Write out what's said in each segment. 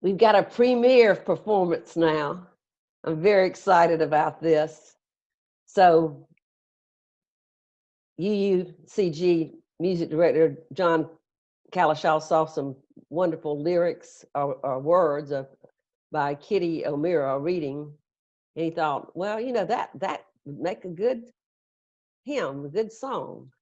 We've got a premiere performance now. I'm very excited about this. So, UUCG music director John Kalashaw saw some wonderful lyrics or words by Kitty O'Meara reading, and he thought, well, that would make a good hymn, a good song.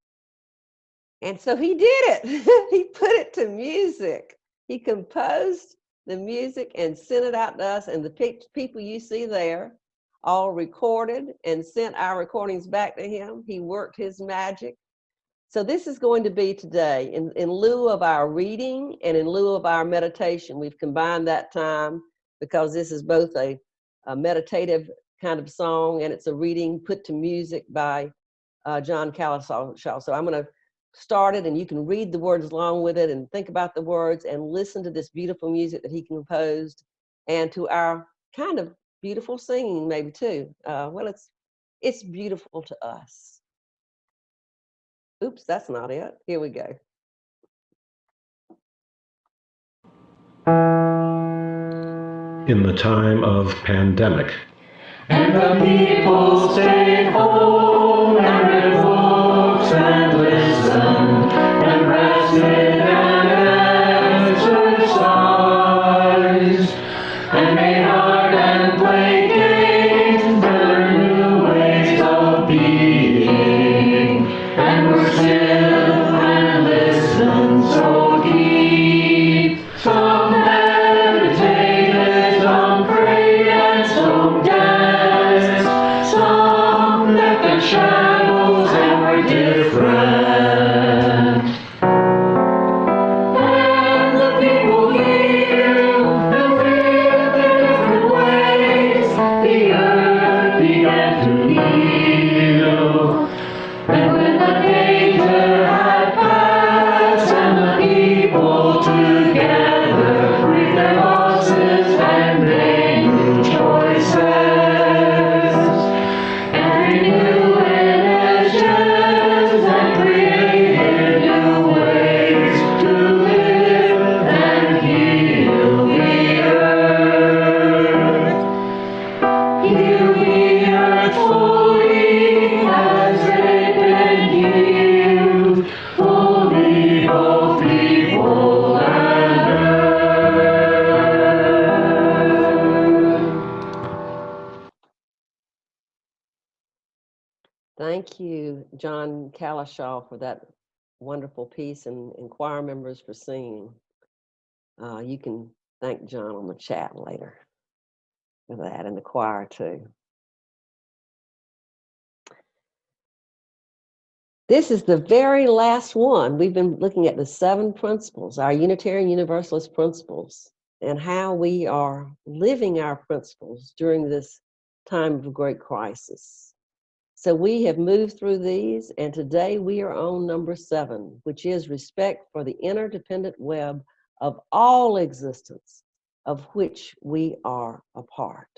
And so he did it. He put it to music. He composed the music and sent it out to us. And the people you see there all recorded and sent our recordings back to him. He worked his magic. So this is going to be today in lieu of our reading and in lieu of our meditation. We've combined that time because this is both a meditative kind of song and it's a reading put to music by John Kalashaw. So I'm going to start it and you can read the words along with it and think about the words and listen to this beautiful music that he composed and to our kind of beautiful singing maybe too. Well, it's beautiful to us. Oops, that's not it. Here we go. In the time of pandemic. And the people stayed home and read books and listened and rested and exercised and made art and played games and learned new ways of being and were still and listened so deep. Some meditated, some prayed, and some danced. Some left their shadows and were different. And the people healed and lived in different ways. The earth began to heal. And when the danger had passed and the people together freed their losses and made new choices and renewed visions and created new ways to live and heal the earth. Heal the earth fully as they've been healed, fully both people and earth. Thank you, John Kalashaw, for that wonderful piece and choir members for singing. You can thank John on the chat later for that and the choir too. This is the very last one. We've been looking at the 7 principles, our Unitarian Universalist principles, and how we are living our principles during this time of great crisis. So we have moved through these, and today we are on number 7, which is respect for the interdependent web of all existence, of which we are a part.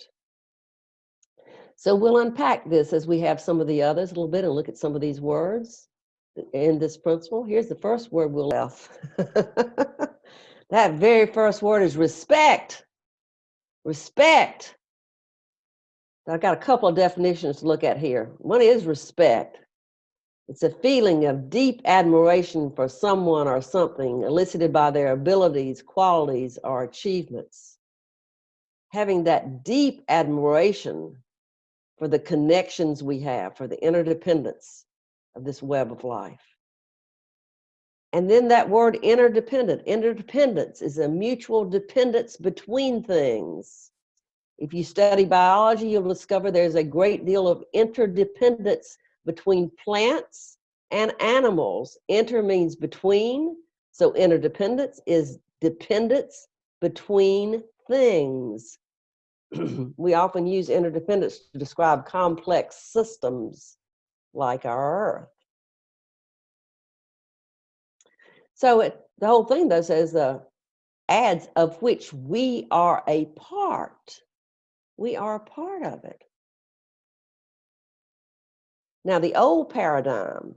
So we'll unpack this as we have some of the others a little bit and look at some of these words in this principle. Here's the first word we'll have. That very first word is respect. Respect. I've got a couple of definitions to look at here. One is respect. It's a feeling of deep admiration for someone or something elicited by their abilities, qualities, or achievements. Having that deep admiration for the connections we have, for the interdependence of this web of life. And then that word interdependent. Interdependence is a mutual dependence between things. If you study biology, you'll discover there's a great deal of interdependence between plants and animals. Inter means between, so interdependence is dependence between things. We often use interdependence to describe complex systems like our Earth. So the whole thing, though, says adds of which we are a part. We are a part of it. Now, the old paradigm,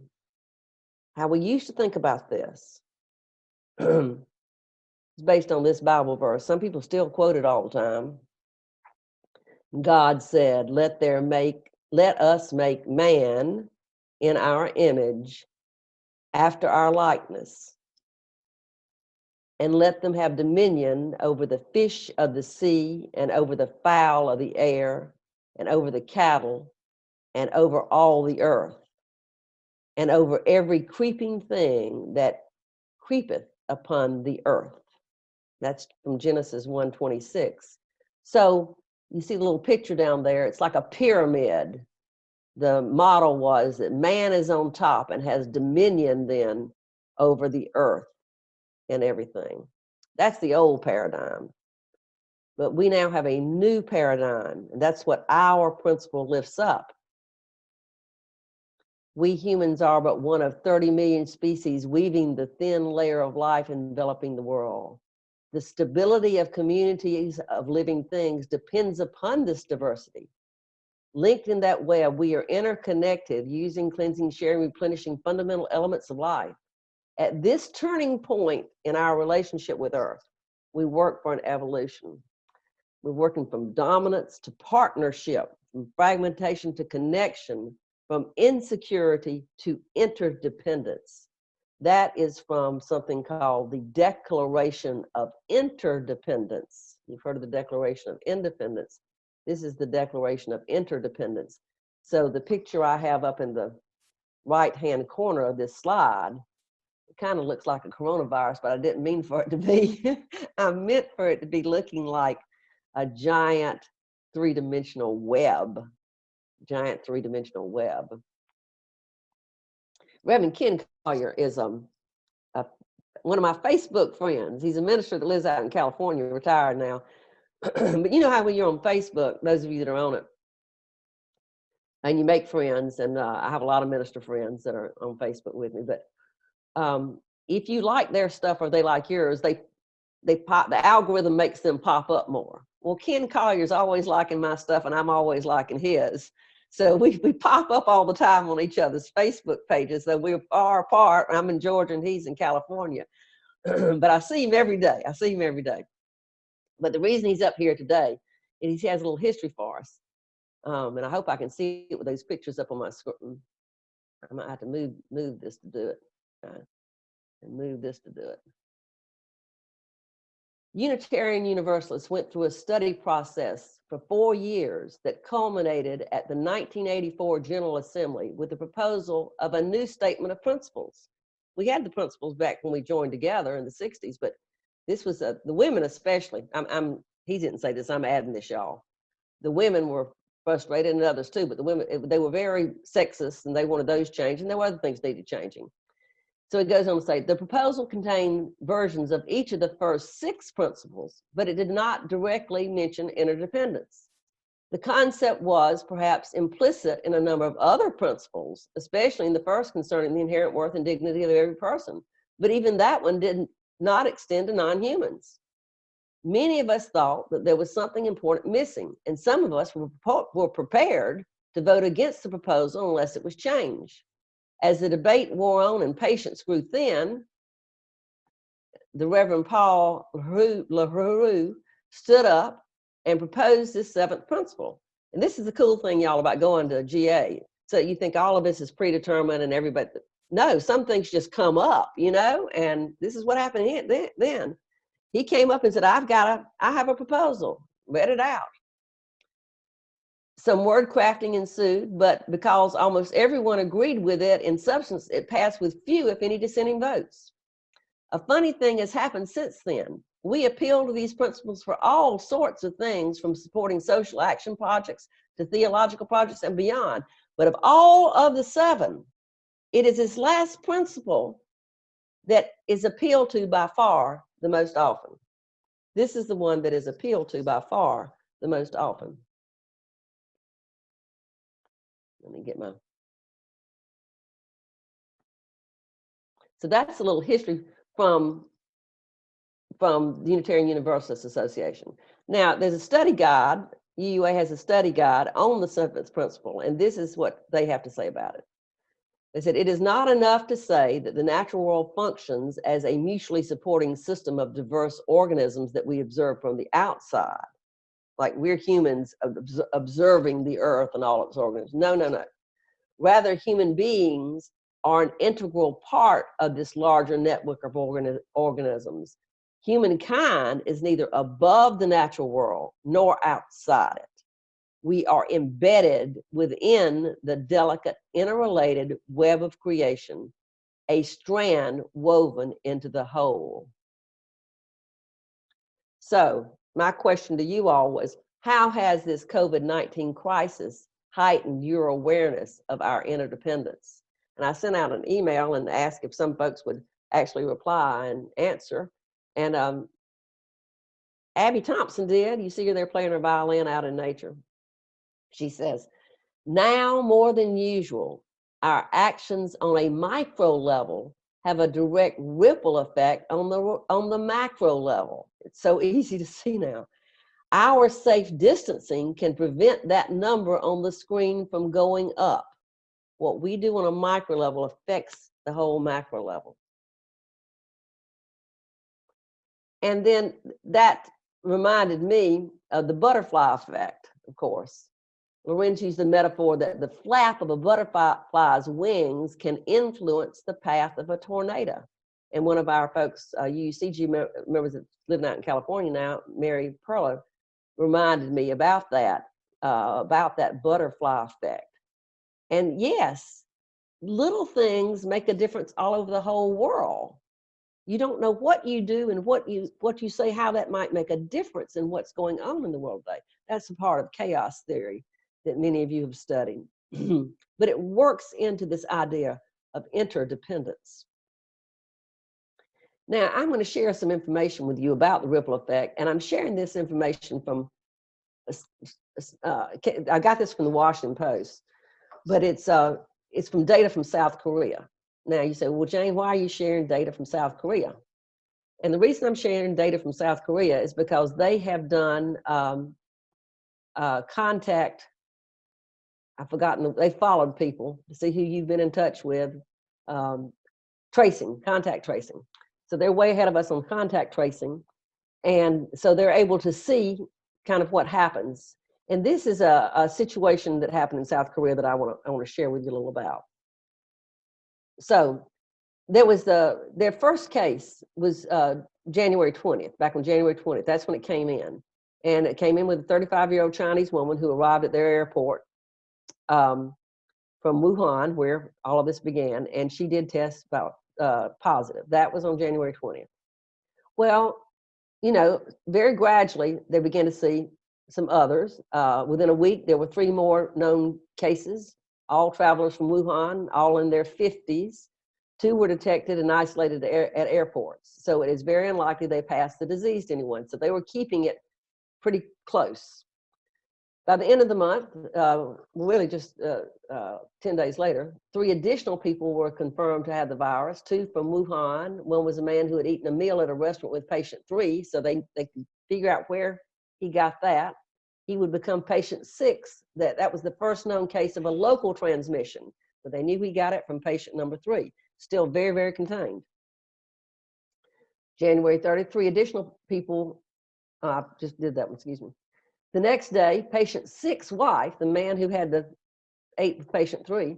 how we used to think about this, It's based on this Bible verse. Some people still quote it all the time. God said, let us make man in our image, after our likeness, and let them have dominion over the fish of the sea, and over the fowl of the air, and over the cattle, and over all the earth, and over every creeping thing that creepeth upon the earth. That's from Genesis 1:26. So you see the little picture down there, it's like a pyramid. The model was that man is on top and has dominion then over the earth and everything. That's the old paradigm. But we now have a new paradigm, and that's what our principle lifts up. We humans are but one of 30 million species weaving the thin layer of life enveloping the world. The stability of communities of living things depends upon this diversity. Linked in that web, we are interconnected, using, cleansing, sharing, replenishing fundamental elements of life. At this turning point in our relationship with Earth, we work for an evolution. We're working from dominance to partnership, from fragmentation to connection, from insecurity to interdependence. That is from something called the Declaration of Interdependence. You've heard of the Declaration of Independence. This is the Declaration of Interdependence. So the picture I have up in the right-hand corner of this slide, it kind of looks like a coronavirus, but I didn't mean for it to be. I meant for it to be looking like a giant three-dimensional web. Giant three-dimensional web. Reverend Ken Collier is one of my Facebook friends. He's a minister that lives out in California, retired now. But you know how when you're on Facebook, those of you that are on it, and you make friends, and I have a lot of minister friends that are on Facebook with me, but if you like their stuff or they like yours, they pop, the algorithm makes them pop up more. Well, Ken Collier's always liking my stuff, and I'm always liking his. So we pop up all the time on each other's Facebook pages, though we're far apart. I'm in Georgia and he's in California. But I see him every day. But the reason he's up here today is he has a little history for us. And I hope I can see it with those pictures up on my screen. I might have to move this to do it. And move this to do it. Unitarian Universalists went through a study process for 4 years that culminated at the 1984 General Assembly with the proposal of a new statement of principles. We had the principles back when we joined together in the 60s, but this was the women especially. He didn't say this, I'm adding this, y'all. The women were frustrated, and others too, but the women, they were very sexist, and they wanted those changed, and there were other things needed changing. So it goes on to say, the proposal contained versions of each of the first 6 principles, but it did not directly mention interdependence. The concept was perhaps implicit in a number of other principles, especially in the first concerning the inherent worth and dignity of every person. But even that one did not extend to non-humans. Many of us thought that there was something important missing, and some of us were prepared to vote against the proposal unless it was changed. As the debate wore on and patience grew thin, the Reverend Paul LaRue stood up and proposed this 7th principle. And this is the cool thing, y'all, about going to GA. So you think all of this is predetermined and everybody, no, some things just come up, you know, and this is what happened then. He came up and said, I have a proposal, read it out. Some word crafting ensued, but because almost everyone agreed with it in substance, it passed with few, if any, dissenting votes. A funny thing has happened since then. We appeal to these principles for all sorts of things, from supporting social action projects to theological projects and beyond. But of all of the 7, it is this last principle that is appealed to by far the most often. This is the one that is appealed to by far the most often. Let me get my. So that's a little history from the Unitarian Universalist Association. Now, there's a study guide. UUA has a study guide on the 7th principle, and this is what they have to say about it. They said, it is not enough to say that the natural world functions as a mutually supporting system of diverse organisms that we observe from the outside, like we're humans observing the earth and all its organisms. No, no, no. Rather, human beings are an integral part of this larger network of organisms. Humankind is neither above the natural world nor outside it. We are embedded within the delicate, interrelated web of creation, a strand woven into the whole. So, my question to you all was, how has this COVID-19 crisis heightened your awareness of our interdependence? And I sent out an email and asked if some folks would actually reply and answer. And Abby Thompson did. You see her there playing her violin out in nature. She says, now more than usual, our actions on a micro level have a direct ripple effect on the macro level. It's so easy to see now. Our safe distancing can prevent that number on the screen from going up. What we do on a micro level affects the whole macro level. And then that reminded me of the butterfly effect, of course. Lorenz used the metaphor that the flap of a butterfly's wings can influence the path of a tornado. And one of our folks, UCG members that's living out in California now, Mary Perlow, reminded me about that butterfly effect. And yes, little things make a difference all over the whole world. You don't know what you do and what you say, how that might make a difference in what's going on in the world today. That's a part of chaos theory that many of you have studied. But it works into this idea of interdependence. Now, I'm going to share some information with you about the ripple effect, and I'm sharing this information from, I got this from the Washington Post, but it's from data from South Korea. Now, you say, well, Jane, why are you sharing data from South Korea? And the reason I'm sharing data from South Korea is because they have done contact, I've forgotten, they followed people to see who you've been in touch with, contact tracing. So they're way ahead of us on contact tracing. And so they're able to see kind of what happens. And this is a situation that happened in South Korea that I want to share with you a little about. So there was their first case was January 20th, back on January 20th. That's when it came in. And it came in with a 35-year-old Chinese woman who arrived at their airport from Wuhan, where all of this began, and she did test positive. That was on January 20th. Well, you know, very gradually, they began to see some others. Within a week, there were 3 more known cases, all travelers from Wuhan, all in their 50s. 2 were detected and isolated at airports. So it is very unlikely they passed the disease to anyone. So they were keeping it pretty close. By the end of the month, really just 10 days later, 3 additional people were confirmed to have the virus, 2 from Wuhan. One was a man who had eaten a meal at a restaurant with patient 3, so they could figure out where he got that. He would become patient 6. That was the first known case of a local transmission, but they knew he got it from patient number 3. Still very, very contained. January 30th, 3 additional people, I just did that one, excuse me. The next day, patient 6's wife, the man who had the 8 with patient 3,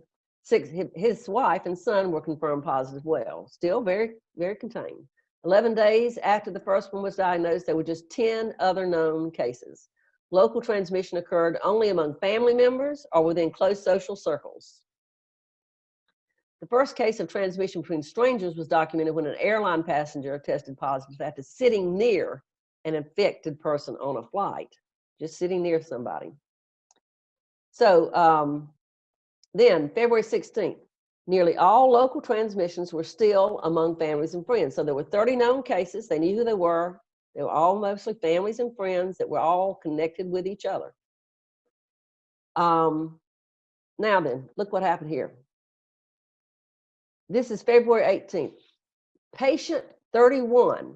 his wife and son were confirmed positive well. Still very, very contained. 11 days after the first one was diagnosed, there were just 10 other known cases. Local transmission occurred only among family members or within close social circles. The first case of transmission between strangers was documented when an airline passenger tested positive after sitting near an infected person on a flight, just sitting near somebody. So then, February 16th, nearly all local transmissions were still among families and friends. So there were 30 known cases. They knew who they were. They were all mostly families and friends that were all connected with each other. Now then, look what happened here. This is February 18th. Patient 31,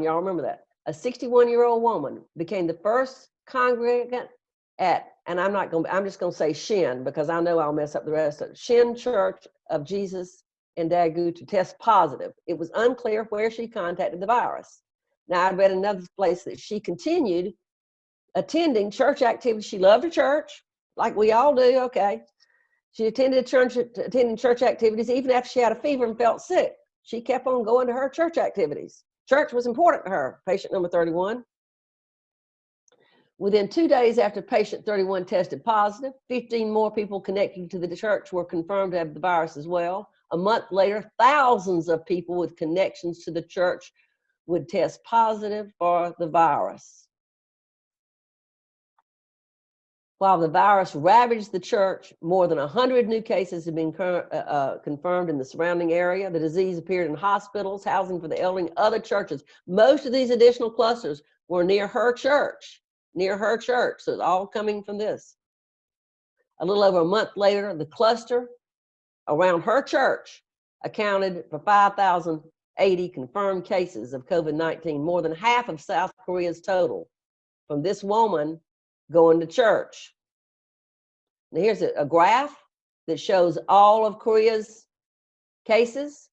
y'all remember that, a 61-year-old woman became the first congregant at and I'm just going to say Shin because I know I'll mess up the rest of it. Shin Church of Jesus in Daegu to test positive. It was unclear where she contacted the virus. Now, I read another place that she continued attending church activities. She loved her church, like we all do, okay. She attending church activities even after she had a fever and felt sick. She kept on going to her church activities. Church was important to her, patient number 31. Within 2 days after patient 31 tested positive, 15 more people connected to the church were confirmed to have the virus as well. A month later, thousands of people with connections to the church would test positive for the virus. While the virus ravaged the church, more than 100 new cases have been confirmed in the surrounding area. The disease appeared in hospitals, housing for the elderly, and other churches. Most of these additional clusters were near her church, so it's all coming from this. A little over a month later, the cluster around her church accounted for 5,080 confirmed cases of COVID-19, more than half of South Korea's total, from this woman going to church. Now here's a graph that shows all of Korea's cases,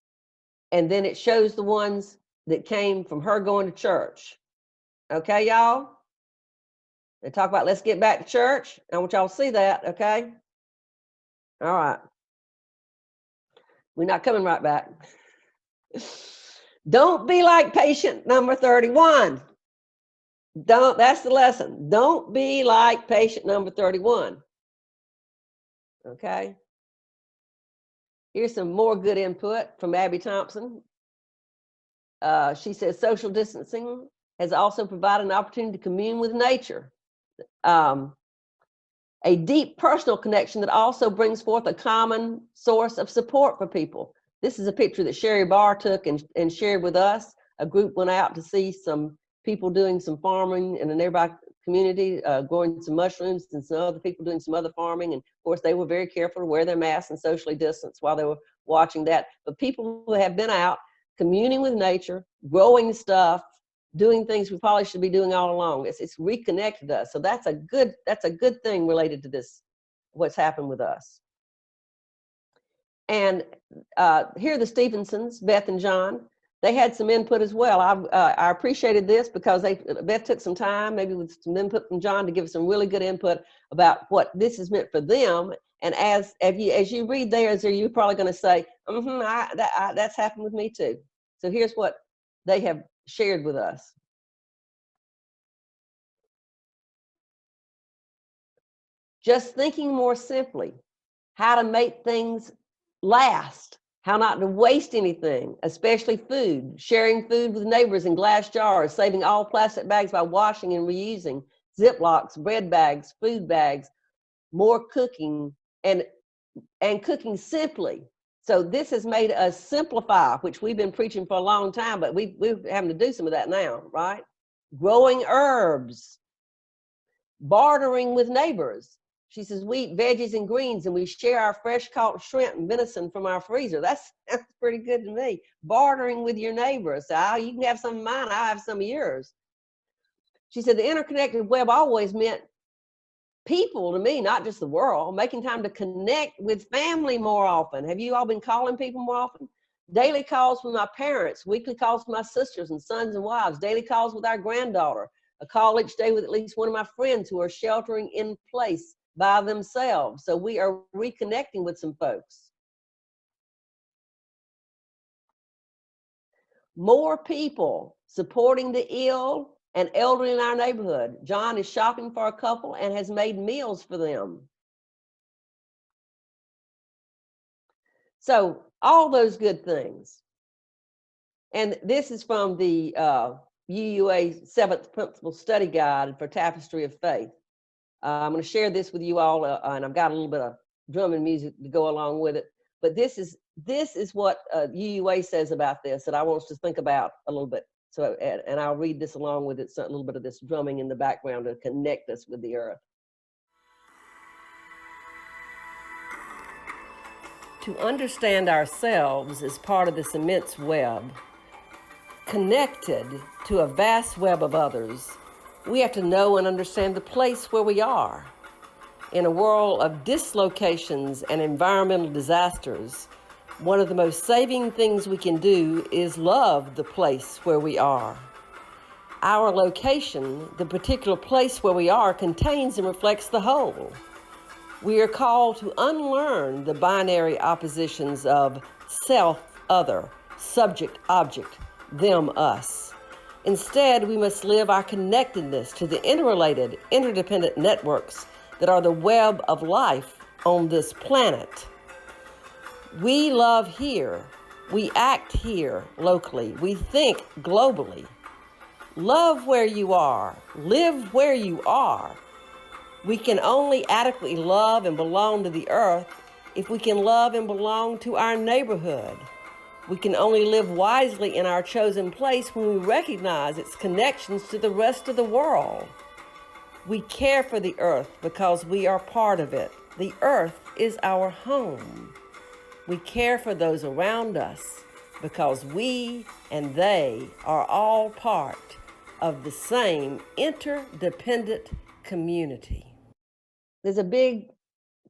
and then it shows the ones that came from her going to church. Okay, y'all? They talk about let's get back to church. I want y'all to see that, okay? All right. We're not coming right back. Don't be like patient number 31. That's the lesson. Don't be like patient number 31. Okay. Here's some more good input from Abby Thompson. She says social distancing has also provided an opportunity to commune with nature. A deep personal connection that also brings forth a common source of support for people. This is a picture that Sherry Barr took and shared with us. A group went out to see some people doing some farming in a nearby community, growing some mushrooms, and some other people doing some other farming. And of course, they were very careful to wear their masks and socially distance while they were watching that. But people who have been out communing with nature, growing stuff, doing things we probably should be doing all along. It's reconnected us. So that's a good thing related to this, what's happened with us. And here are the Stevensons, Beth and John. They had some input as well. I appreciated this because Beth took some time, maybe with some input from John, to give some really good input about what this has meant for them. And as you read theirs, you're probably going to say, that's happened with me too. So here's what they have shared with us. Just thinking more simply, how to make things last, how not to waste anything, especially food, sharing food with neighbors in glass jars, saving all plastic bags by washing and reusing, Ziplocs, bread bags, food bags, more cooking, and cooking simply. So this has made us simplify, which we've been preaching for a long time, but we're having to do some of that now, right? Growing herbs, bartering with neighbors. She says, we eat veggies and greens, and we share our fresh caught shrimp and venison from our freezer. That's pretty good to me. Bartering with your neighbors. So you can have some of mine, I'll have some of yours. She said, the interconnected web always meant people to me, not just the world, making time to connect with family more often. Have you all been calling people more often? Daily calls with my parents, weekly calls with my sisters and sons and wives, daily calls with our granddaughter, a call each day with at least one of my friends who are sheltering in place by themselves. So we are reconnecting with some folks. More people supporting the ill and elderly in our neighborhood. John is shopping for a couple and has made meals for them. So all those good things. And this is from the UUA 7th Principle Study Guide for Tapestry of Faith. I'm going to share this with you all, and I've got a little bit of drum and music to go along with it. But this is what UUA says about this that I want us to think about a little bit. So, and I'll read this along with it, so a little bit of this drumming in the background to connect us with the earth. To understand ourselves as part of this immense web, connected to a vast web of others, we have to know and understand the place where we are. In a world of dislocations and environmental disasters, one of the most saving things we can do is love the place where we are. Our location, the particular place where we are, contains and reflects the whole. We are called to unlearn the binary oppositions of self, other, subject, object, them, us. Instead, we must live our connectedness to the interrelated, interdependent networks that are the web of life on this planet. We love here. We act here locally. We think globally. Love where you are. Live where you are. We can only adequately love and belong to the earth if we can love and belong to our neighborhood. We can only live wisely in our chosen place when we recognize its connections to the rest of the world. We care for the earth because we are part of it. The earth is our home. We care for those around us because we and they are all part of the same interdependent community. There's a big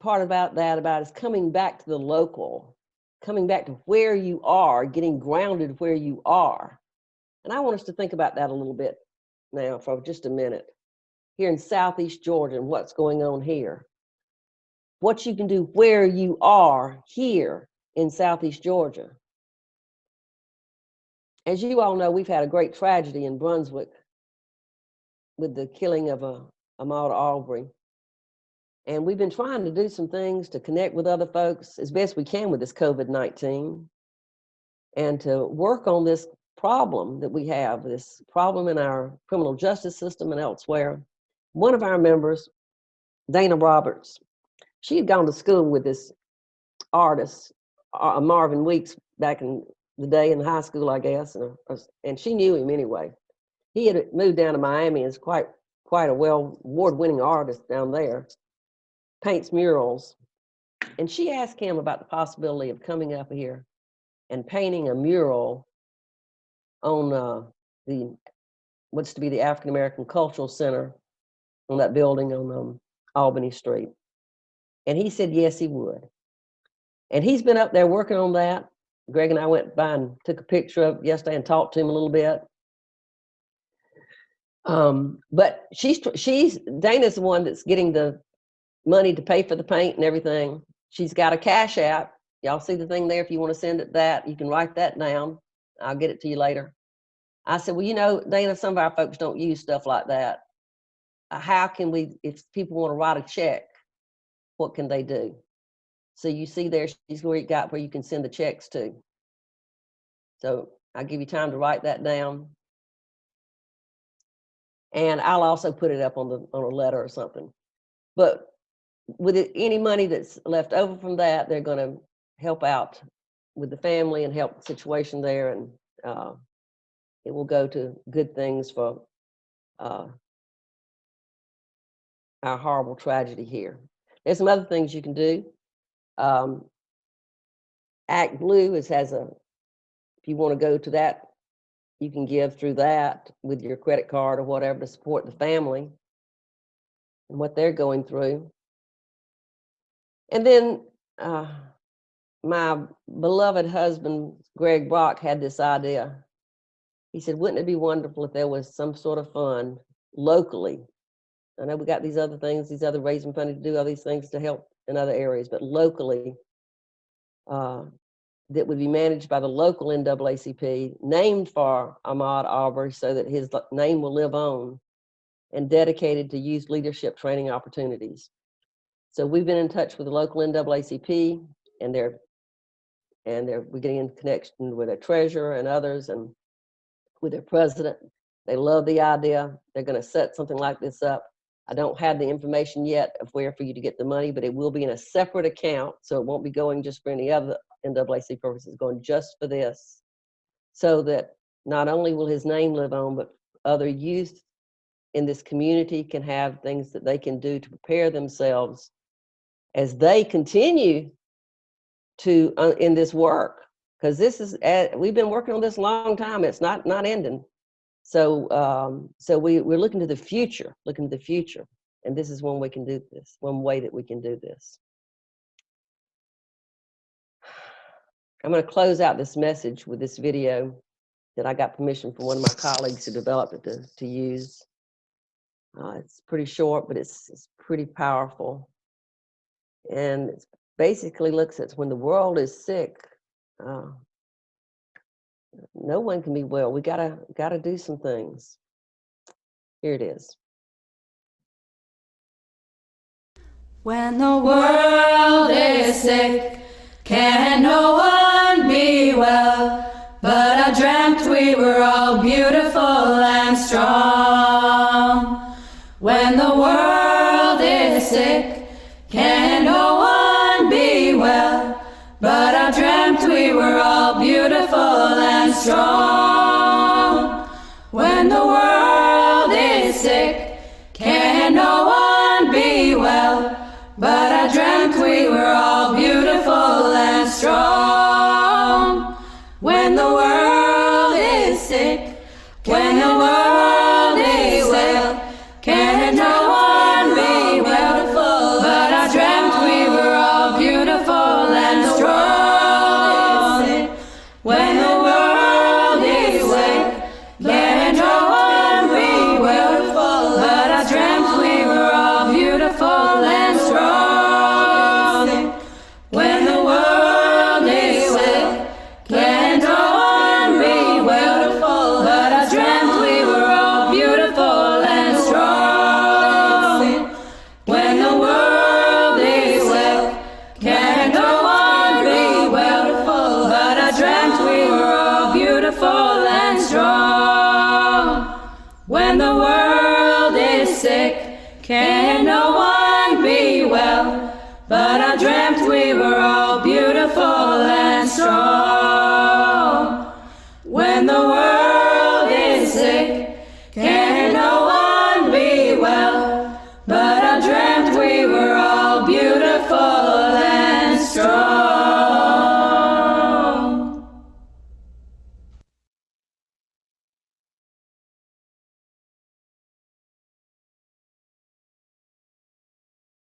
part about is coming back to the local, coming back to where you are, getting grounded where you are. And I want us to think about that a little bit now for just a minute. Here in Southeast Georgia and what's going on here. What you can do where you are here in Southeast Georgia. As you all know, we've had a great tragedy in Brunswick with the killing of Ahmaud Arbery. And we've been trying to do some things to connect with other folks as best we can with this COVID-19 and to work on this problem that we have, this problem in our criminal justice system and elsewhere. One of our members, Dana Roberts, she had gone to school with this artist, Marvin Weeks, back in the day in high school, I guess, and she knew him anyway. He had moved down to Miami and is quite a award-winning artist down there, paints murals. And she asked him about the possibility of coming up here and painting a mural on what's to be the African American Cultural Center on that building on Albany Street. And he said, yes, he would. And he's been up there working on that. Greg and I went by and took a picture of it yesterday and talked to him a little bit. But Dana's the one that's getting the money to pay for the paint and everything. She's got a Cash App. Y'all see the thing there? If you want to send it that, you can write that down. I'll get it to you later. I said, well, you know, Dana, some of our folks don't use stuff like that. How can we, if people want to write a check, what can they do? So you see there, she's where you can send the checks to. So I'll give you time to write that down. And I'll also put it up on a letter or something. But with any money that's left over from that, they're going to help out with the family and help the situation there. And it will go to good things for our horrible tragedy here. There's some other things you can do. Act Blue has if you want to go to that, you can give through that with your credit card or whatever to support the family and what they're going through. And then my beloved husband, Greg Brock, had this idea. He said, wouldn't it be wonderful if there was some sort of fund locally? I know we got these other things, these other raising money to do all these things to help in other areas, but locally, that would be managed by the local NAACP, named for Ahmaud Arbery so that his name will live on, and dedicated to youth leadership training opportunities. So we've been in touch with the local NAACP, and we're getting in connection with their treasurer and others, and with their president. They love the idea. They're going to set something like this up. I don't have the information yet of where for you to get the money, but it will be in a separate account, so it won't be going just for any other NAACP purposes, going just for this, so that not only will his name live on, but other youth in this community can have things that they can do to prepare themselves as they continue to in this work, because this is we've been working on this a long time. It's not ending. So we're looking to the future, And this is one we can do this, one way that we can do this. I'm going to close out this message with this video that I got permission from one of my colleagues who developed it to use. It's pretty short, but it's pretty powerful. And it basically looks at when the world is sick, no one can be well. We gotta do some things. Here it is. When the world is sick, can no one be well? But I dreamt we were all beautiful and strong. When the world is sick, can no one be well? But I dreamt we were all beautiful and strong. When the world is sick, can no one be well? But I dreamt we were all beautiful and strong. When the world is sick, when the world is sick, can no one be beautiful? But I dreamt we were all beautiful and strong. When the world is sick, can no one be beautiful? But I dreamt we were all beautiful and strong. When the world is sick, can no one be beautiful? But I dreamt we were all beautiful and strong. When the world is sick, can no one be beautiful? But I dreamt we were all beautiful and strong. When the world is sick, can